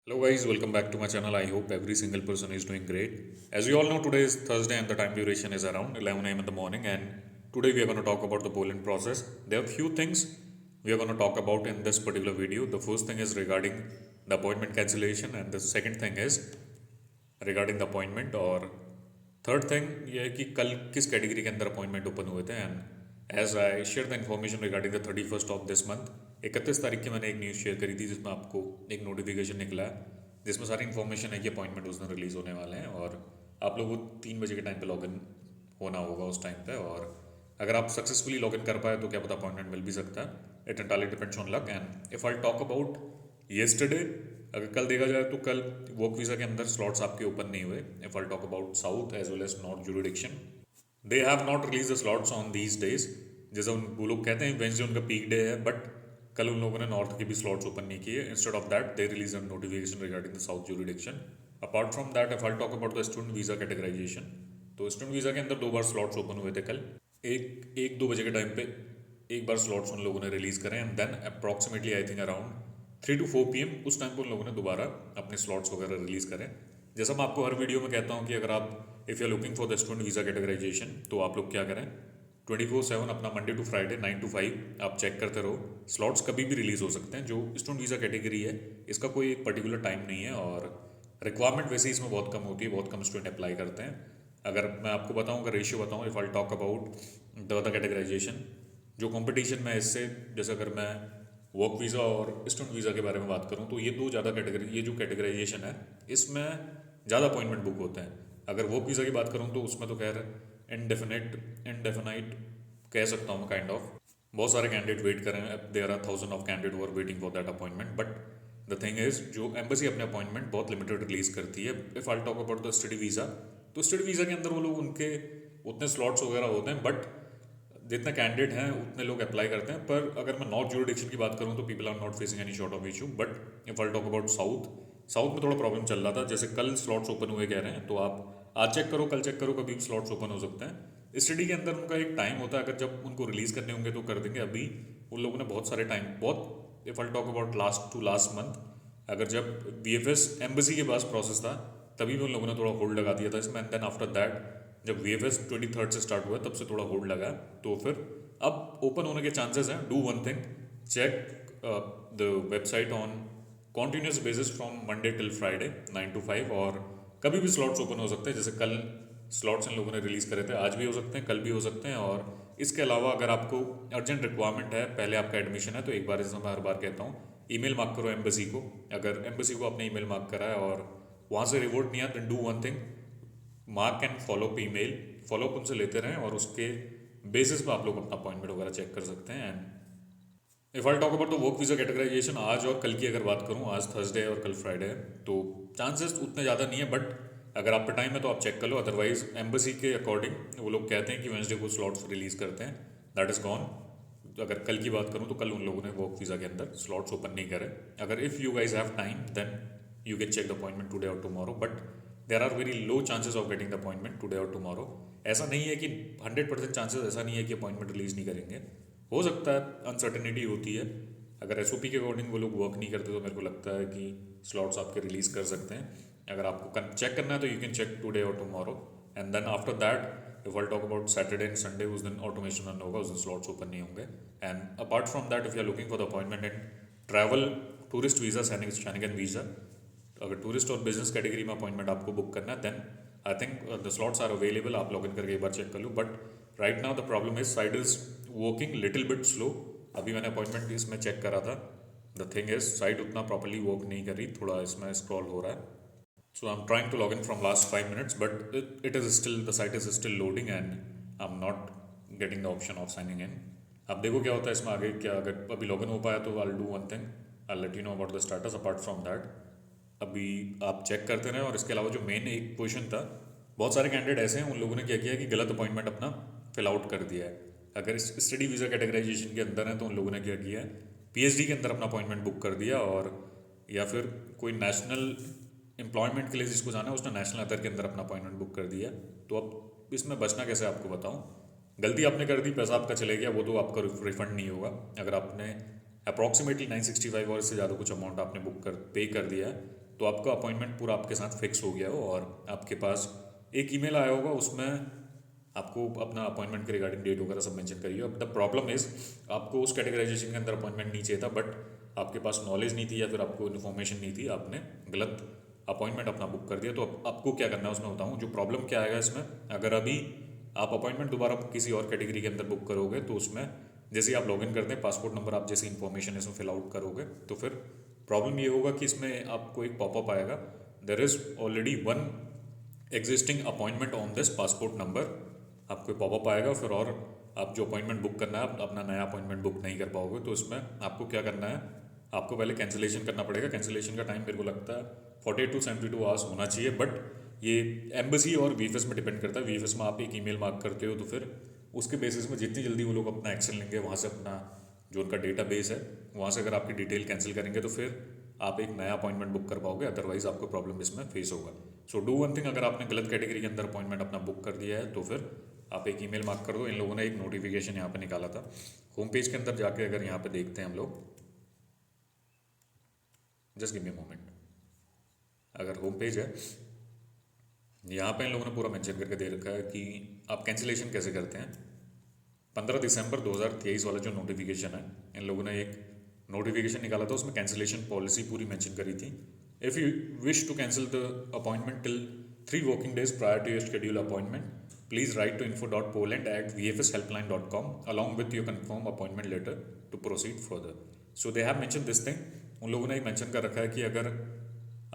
Hello guys, welcome back to my channel. I hope every single person is doing great. As you all know, today is Thursday and the time duration is around 11 a.m. in the morning, and today we are going to talk about the polling process. There are few things we are going to talk about in this particular video. The first thing is regarding the appointment cancellation, and the second thing is regarding the appointment, और third thing ये है कि कल किस category के अंदर appointment open हुए थे। And as I share the information regarding the 31st of this month, 31 तारीख की मैंने एक न्यूज़ शेयर करी थी जिसमें आपको एक नोटिफिकेशन निकला है जिसमें सारी इन्फॉर्मेशन है कि अपॉइंटमेंट उस दिन रिलीज़ होने वाले हैं, और आप लोगों को 3 बजे के टाइम पे लॉगिन होना होगा उस टाइम पे। और अगर आप सक्सेसफुली लॉगिन कर पाए तो क्या पता अपॉइंटमेंट मिल भी सकता है। It entirely depends on luck. And if I talk about yesterday, अगर कल देखा जाए तो कल वर्क वीज़ा के अंदर स्लॉट्स आपके ओपन नहीं हुए। If I talk about south as well as north jurisdiction, they have not release the slots on these days. जैसा वो लोग कहते हैं वेंसडे उनका पीक डे है, बट कल उन लोगों ने नॉर्थ के भी स्लॉट्स ओपन नहीं किए। Instead of that they release a notification regarding the south jurisdiction. Apart from that if I talk about the student visa categorisation, तो स्टूडेंट वीज़ा के अंदर 2 बार स्लॉट्स ओपन हुए थे कल। एक 2 बजे के टाइम पे एक बार स्लॉट्स उन लोगों ने रिलीज़ करें, and then approximately I think around 3 to 4 PM उस टाइम पर उन लोगों ने दोबारा अपने स्लॉट्स वगैरह रिलीज़ करें। जैसा मैं आपको हर वीडियो में कहता हूँ कि अगर आप if you are looking for the student visa categorisation, तो आप लोग क्या करें, 24/7 अपना मंडे टू फ्राइडे 9 to 5 आप चेक करते रहो। स्लॉट्स कभी भी रिलीज़ हो सकते हैं। जो स्टूडेंट वीज़ा कैटेगरी है इसका कोई एक पर्टिकुलर टाइम नहीं है, और रिक्वायरमेंट वैसे इसमें बहुत कम होती है, बहुत कम स्टूडेंट अप्लाई करते हैं। अगर मैं आपको बताऊँ, अगर रेशियो बताऊँ, if I talk about the categorisation, जो कंपटीशन में इससे, जैसे अगर मैं वर्क वीज़ा और स्टूडेंट वीज़ा के बारे में बात करूँ, तो ये दो ज़्यादा कैटेगरी, ये जो कैटेगराइजेशन है इसमें ज़्यादा अपॉइंटमेंट बुक होते हैं। अगर वर्क वीज़ा की बात करूँ तो उसमें तो खैर इनडेफिनाइट कह सकता हूँ काइंड ऑफ, बहुत सारे कैंडिडेट वेट करें। There are thousand of candidate who are waiting for that appointment, but the thing is जो एम्बेसी अपने अपॉइंटमेंट बहुत लिमिटेड रिलीज़ करती है। If I talk about the study visa, तो स्टडी वीज़ा के अंदर वो लोग उनके उतने स्लॉट्स वगैरह होते हैं, बट जितने कैंडिडेट हैं उतने लोग अप्लाई करते हैं। पर अगर मैं नॉर्थ जुरिडिक्शन की बात करूँ तो people are not facing any short of issue. But if I talk about south में थोड़ा प्रॉब्लम चल रहा था। जैसे कल स्लॉट्स ओपन हुए कह रहे हैं, तो आप आज चेक करो, कल चेक करो, कभी भी स्लॉट्स ओपन हो सकते हैं। स्टडी के अंदर उनका एक टाइम होता है, अगर जब उनको रिलीज़ करने होंगे तो कर देंगे। अभी उन लोगों ने बहुत सारे टाइम, बहुत, if I talk about last month, अगर जब VFS एम्बेसी के पास प्रोसेस था तभी भी उन लोगों ने थोड़ा होल्ड लगा दिया था इसमें। एंड देन आफ्टर दैट जब VFS 23rd से स्टार्ट हुआ तब से थोड़ा होल्ड लगा, तो फिर अब ओपन होने के चांसेस हैं। Do one thing, check the website on continuous basis from Monday till Friday 9 to 5, और कभी भी स्लॉट्स ओपन हो सकते हैं। जैसे कल स्लॉट्स इन लोगों ने रिलीज़ करे थे, आज भी हो सकते हैं, कल भी हो सकते हैं। और इसके अलावा अगर आपको अर्जेंट रिक्वायरमेंट है, पहले आपका एडमिशन है, तो एक बार, जैसे मैं हर बार कहता हूँ, ईमेल मार्क करो एम्बेसी को। अगर एम्बेसी को आपने ईमेल मार्क करा है और वहाँ से रिवॉर्ड नहीं आया, then do one thing, mark and follow up email, follow up उनसे लेते रहें, और उसके बेसिस पे आप लोग अपना अपॉइंटमेंट वगैरह चेक कर सकते हैं। And if I talk about the work visa categorisation, आज और कल की अगर बात करूँ, आज थर्सडे है और कल फ्राइडे है, तो चांसेस उतने ज़्यादा नहीं है। बट अगर आप पे टाइम है तो आप चेक कर लो। अदरवाइज एम्बेसी के अकॉर्डिंग वो लोग कहते हैं कि वेंसडे को स्लॉट्स रिलीज़ करते हैं, दैट इज़ गॉन। अगर कल की बात करूँ तो कल उन लोगों ने वर्क वीज़ा के अंदर स्लॉट्स ओपन नहीं करे। अगर if you guys have time then you can check the appointment today और tomorrow, but there are very low chances of getting the appointment today और टुमारो। ऐसा नहीं है कि 100% चांसेस, ऐसा नहीं है कि अपॉइंटमेंट रिलीज़ नहीं करेंगे, हो सकता है, अनसर्टेनिटी होती है। अगर SOP के अकॉर्डिंग वो लोग वर्क नहीं करते तो मेरे को लगता है कि स्लॉट्स आपके रिलीज़ कर सकते हैं। अगर आपको चेक करना है तो यू कैन चेक टुडे और tomorrow, and then after that if I talk about Saturday and Sunday, उस दिन ऑटोमेशन रन होगा, उस दिन स्लॉट्स ओपन नहीं होंगे। And apart from that if you are looking for the appointment in travel, tourist visa, Schengen visa, अगर tourist और business category में अपॉइंटमेंट आपको बुक करना है, then I think the slots are available. आप log in करके एक बार चेक कर लो। But right now the problem is site is working little bit slow. अभी मैंने अपॉइंटमेंट इसमें चेक करा था, द थिंग इज साइट उतना प्रॉपरली वर्क नहीं कर रही, थोड़ा इसमें स्क्रॉल हो रहा है। So I'm trying to log in from last 5 minutes, but it is still, the site is still loading and I'm not getting the option of signing in. अब देखो क्या होता है इसमें आगे, क्या अगर अभी लॉगिन हो पाया तो I'll do one thing, I'll let you know about the status. Apart from that, अभी आप चेक करते रहें। और इसके अलावा जो मेन एक पोजीशन था, बहुत सारे कैंडिडेट ऐसे हैं, उन लोगों ने क्या किया कि गलत अपॉइंटमेंट अपना फिल आउट कर दिया है। अगर इस स्टडी वीज़ा कैटेगराइजेशन के अंदर है तो उन लोगों ने क्या किया है, PhD के अंदर अपना अपॉइंटमेंट बुक कर दिया, और या फिर कोई नेशनल एम्प्लॉयमेंट के लिए जिसको जाना है उसने नेशनल अदर के अंदर अपना अपॉइंटमेंट बुक कर दिया। तो अब इसमें बचना कैसे आपको बताऊं। गलती आपने कर दी, पैसा आपका चले गया, वो तो आपका रिफंड नहीं होगा। अगर आपने अप्रॉक्सीमेटली 965 और इससे ज़्यादा कुछ अमाउंट आपने बुक कर पे कर दिया है, तो आपका अपॉइंटमेंट पूरा आपके साथ फिक्स हो गया हो और आपके पास एक ईमेल आया होगा, उसमें आपको अपना अपॉइंटमेंट के रिगार्डिंग डेट वगैरह सब मेंशन करिए। अब द प्रॉब्लम इज़ आपको उस कैटेगराइजेशन के अंदर अपॉइंटमेंट नहीं चाहिए था, बट आपके पास नॉलेज नहीं थी या फिर आपको इन्फॉर्मेशन नहीं थी, आपने गलत अपॉइंटमेंट अपना बुक कर दिया। तो अब आपको क्या करना है उसमें बताऊँ। जो प्रॉब्लम क्या आएगा इसमें, अगर अभी आप अपॉइंटमेंट दोबारा किसी और कैटेगरी के अंदर बुक करोगे तो उसमें जैसे ही आप लॉगिन करते हैं, पासपोर्ट नंबर आप जैसी इन्फॉर्मेशन इसमें फिल आउट करोगे, तो फिर प्रॉब्लम ये होगा कि इसमें आपको एक पॉपअप आएगा, there is already one existing appointment on this passport number. आपको पॉपअप आएगा फिर, और आप जो अपॉइंटमेंट बुक करना है आप अपना नया अपॉइंटमेंट बुक नहीं कर पाओगे। तो इसमें आपको क्या करना है, आपको पहले कैंसिलेशन करना पड़ेगा। कैंसिलेशन का टाइम मेरे को लगता है 48 to 72 आवर्स होना चाहिए, बट ये एम्बेसी और वीएफएस में डिपेंड करता है। वीएफएस में आप एक ईमेल मार्क करते हो तो फिर उसके बेसिस में जितनी जल्दी वो लोग अपना एक्शन लेंगे, वहाँ से अपना जो उनका डेटा बेस है वहाँ से अगर आपकी डिटेल कैंसिल करेंगे तो फिर आप एक नया अपॉइंटमेंट बुक कर पाओगे, अदरवाइज आपको प्रॉब्लम इसमें फेस होगा। सो डू वन थिंग, अगर आपने गलत कैटेगरी के अंदर अपॉइंटमेंट अपना बुक कर दिया है तो फिर आप एक ईमेल मार्क कर दो। इन लोगों ने एक नोटिफिकेशन यहाँ पे निकाला था होम पेज के अंदर जाके, अगर यहाँ पे देखते हैं हम लोग, जस्ट गिव मी मोमेंट। अगर होम पेज है, यहाँ पे इन लोगों ने पूरा मेंशन करके दे रखा है कि आप कैंसिलेशन कैसे करते हैं। 15 दिसंबर 2023 वाला जो नोटिफिकेशन है, इन लोगों ने एक नोटिफिकेशन निकाला था, उसमें कैंसिलेशन पॉलिसी पूरी मेंशन करी थी। If you wish to cancel the appointment till 3 working days prior to your schedule appointment, please write to info.poland@vfshelpline.com along with your confirm appointment letter to proceed further. So they have mentioned this thing. उन लोगों ने mention कर रखा है कि अगर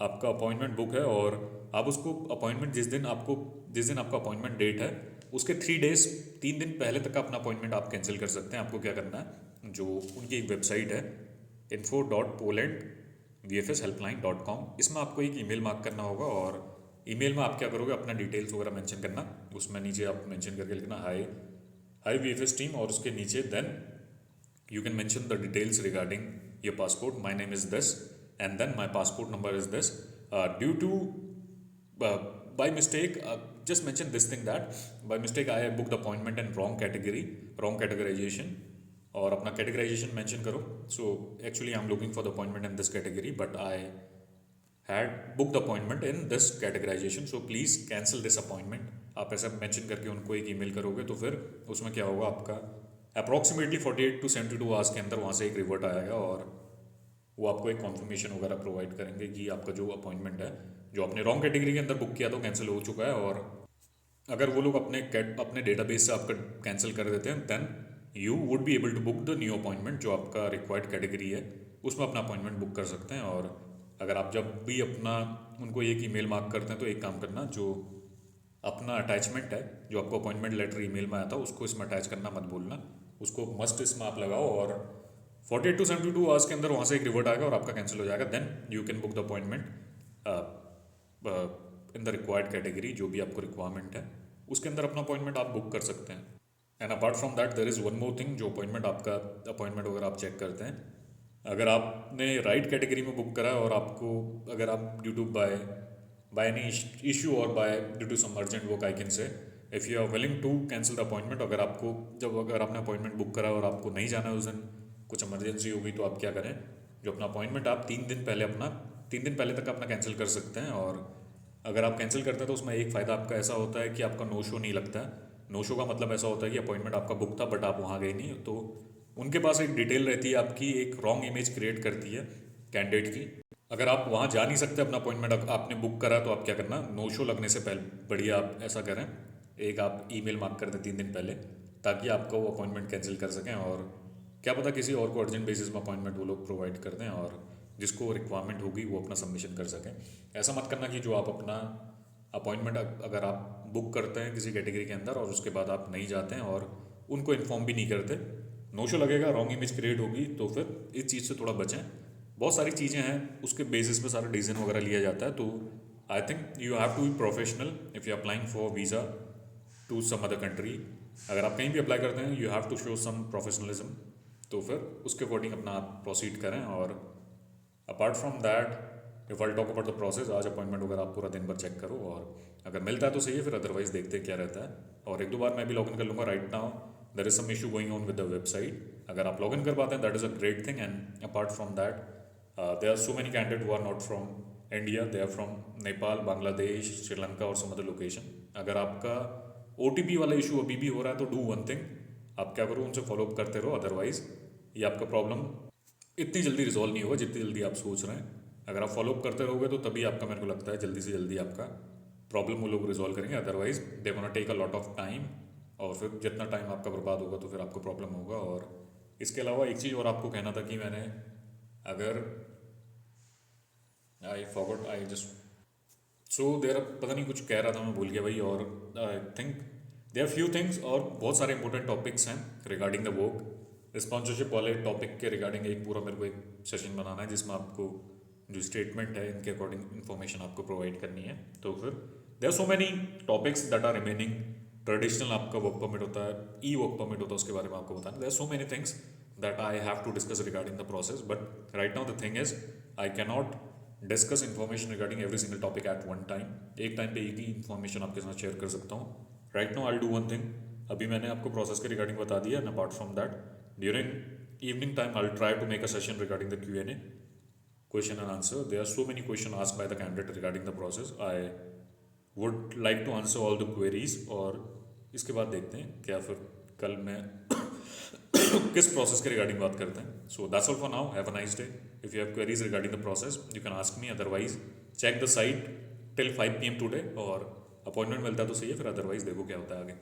आपका appointment book है और आप उसको अपॉइंटमेंट जिस दिन आपका अपॉइंटमेंट डेट है उसके 3 दिन पहले तक अपना अपॉइंटमेंट आप कैंसिल कर सकते हैं। आपको क्या करना है, जो उनकी एक वेबसाइट है info.poland@vfshelpline.com, इसमें आपको एक ईमेल मार्क करना होगा और ईमेल में आप क्या करोगे, अपना डिटेल्स वगैरह मेंशन करना। उसमें नीचे आप मेंशन करके लिखना हाई वीएफएस टीम, और उसके नीचे then you can mention the details regarding your passport. My name is this and then my passport number is this. Due to by mistake, just mention this thing that by mistake I booked the appointment in wrong categorization, और अपना categorization mention करो. So actually I'm looking for the appointment in this category, but I had booked the appointment in this categorization, so please cancel this appointment. आप ऐसा mention करके उनको एक email करोगे तो फिर उसमें क्या होगा, आपका अप्रॉक्सीमेटली 48 to 72 आवर्स के अंदर वहाँ से एक रिवर्ट आएगा और वो आपको एक कॉन्फर्मेशन वगैरह प्रोवाइड करेंगे कि आपका जो अपॉइंटमेंट है जो आपने रॉन्ग कैटेगरी के अंदर बुक किया तो कैंसिल हो चुका है। और अगर वो लोग अपने डेटाबेस से आपका कैंसिल कर देते हैं, then you would be able to book the new appointment, जो आपका रिक्वायर्ड कैटेगरी है उसमें अपना अपॉइंटमेंट बुक कर सकते हैं। और अगर आप जब भी अपना उनको एक ईमेल मार्क करते हैं तो एक काम करना, जो अपना अटैचमेंट है जो आपको अपॉइंटमेंट लेटर ईमेल में आया था उसको इसमें अटैच करना मत भूलना, उसको मस्ट इसमें आप लगाओ और 48 to 72 आवर्स के अंदर वहाँ से एक रिवर्ट आएगा और आपका कैंसिल हो जाएगा। Then you can book the appointment in the required category, जो भी आपको रिक्वायरमेंट है उसके अंदर अपना अपॉइंटमेंट आप बुक कर सकते हैं। And apart from that there is one more thing, जो अपॉइंटमेंट वगैरह आप चेक करते हैं, अगर आपने राइट कैटेगरी में बुक करा है और आपको अगर आप due to by any issue और by due to some urgent work, I can say if you are willing to cancel the appointment, अगर आपने अपॉइंटमेंट बुक करा और आपको नहीं जाना है उस दिन, कुछ इमरजेंसी होगी, तो आप क्या करें, जो अपना अपॉइंटमेंट आप 3 दिन पहले तक अपना कैंसिल कर सकते हैं। और अगर आप कैंसिल करते हैं तो उसमें एक फ़ायदा आपका ऐसा होता है कि आपका नो शो नहीं लगता है। नो शो का मतलब ऐसा होता है कि अपॉइंटमेंट आपका बुक था बट आप वहाँ गए नहीं, तो उनके पास एक डिटेल रहती है आपकी, एक रॉन्ग इमेज क्रिएट करती है कैंडिडेट की। अगर आप वहाँ जा नहीं सकते, अपना अपॉइंटमेंट आपने बुक करा, तो आप क्या करना, नो शो लगने से पहले बढ़िया आप ऐसा करें, एक आप ईमेल मार्क कर दें 3 दिन पहले, ताकि आपका वो अपॉइंटमेंट कैंसिल कर सकें। और क्या पता किसी और को अर्जेंट बेसिस में अपॉइंटमेंट वो लोग प्रोवाइड कर दें और जिसको रिक्वायरमेंट होगी वो अपना सबमिशन कर सकें। ऐसा मत करना कि जो आप अपना अपॉइंटमेंट अगर आप बुक करते हैं किसी कैटेगरी के अंदर और उसके बाद आप नहीं जाते हैं और उनको इन्फॉर्म भी नहीं करते, नो शो लगेगा, रॉन्ग इमेज क्रिएट होगी, तो फिर इस चीज़ से थोड़ा बचें। बहुत सारी चीज़ें हैं, उसके बेसिस पे सारा डिसीजन वगैरह लिया जाता है। तो I think you have to be professional if you applying for visa to some other country. अगर आप कहीं भी अप्लाई करते हैं, you have to show some professionalism, तो फिर उसके अकॉर्डिंग अपना आप प्रोसीड करें। और apart from that if I talk about the process, आज अपॉइंटमेंट वगैरह आप पूरा दिन भर चेक करो और अगर मिलता है तो सही है, फिर अदरवाइज देखते हैं क्या रहता है। और 1-2 बार मैं भी लॉगिन कर लूँगा। Right now there is some issue going on with the website. अगर आप लॉगिन कर पाते हैं that is a great thing. And apart from that there are so many candidate who are not from India, they are from Nepal, Bangladesh, Sri Lanka और some other location. अगर आपका OTP वाला issue अभी भी हो रहा है तो डू वन थिंग, आप क्या करो, उनसे फॉलोअप करते रहो. अदरवाइज ये आपका प्रॉब्लम इतनी जल्दी रिजॉल्व नहीं होगा जितनी जल्दी आप सोच रहे हैं. अगर आप फॉलोअप करते रहोगे तो तभी आपका, मेरे को लगता है, जल्दी से जल्दी आपका प्रॉब्लम वो लोग रिजॉल्व करेंगे. Otherwise they want take a lot of time, और फिर जितना टाइम आपका बर्बाद होगा तो फिर आपको प्रॉब्लम होगा. और इसके अलावा एक चीज़ और आपको कहना था कि मैंने, अगर I forgot, I just so देर, पता नहीं कुछ कह रहा था मैं भूल गया भाई. और I think there few things, और बहुत सारे इंपॉर्टेंट टॉपिक्स हैं रिगार्डिंग द वर्क. स्पॉन्सरशिप वाले टॉपिक के रिगार्डिंग एक पूरा मेरे को एक सेशन बनाना है जिसमें आपको जो स्टेटमेंट है इनके अकॉर्डिंग इन्फॉर्मेशन आपको प्रोवाइड करनी है. तो फिर there are so many topics that are remaining. Traditional आपका वर्क परमिट होता है, ई वर्क परमिट होता है, उसके बारे में आपको बताना. There are so many things that I have to discuss regarding the process, but right now the thing is I can not discuss information regarding every single topic at one time. एक time पे एक ही information आपके साथ share कर सकता हूँ. Right now I do one thing, अभी मैंने आपको प्रोसेस के रिगार्डिंग बता दिया, and apart from that during evening time I'll try to make a session regarding the Q&A, question and answer. There are so many questions asked by the candidate regarding the process. I would like to answer all the queries, और इसके बाद देखते हैं क्या फिर कल मैं किस प्रोसेस के रिगार्डिंग बात करते हैं. So that's all for now. Have a nice day. If you have queries regarding the process you can ask me. Otherwise check the site till 5 PM today, और अपॉइंटमेंट मिलता है तो सही है, फिर अदरवाइज देखो क्या होता है आगे.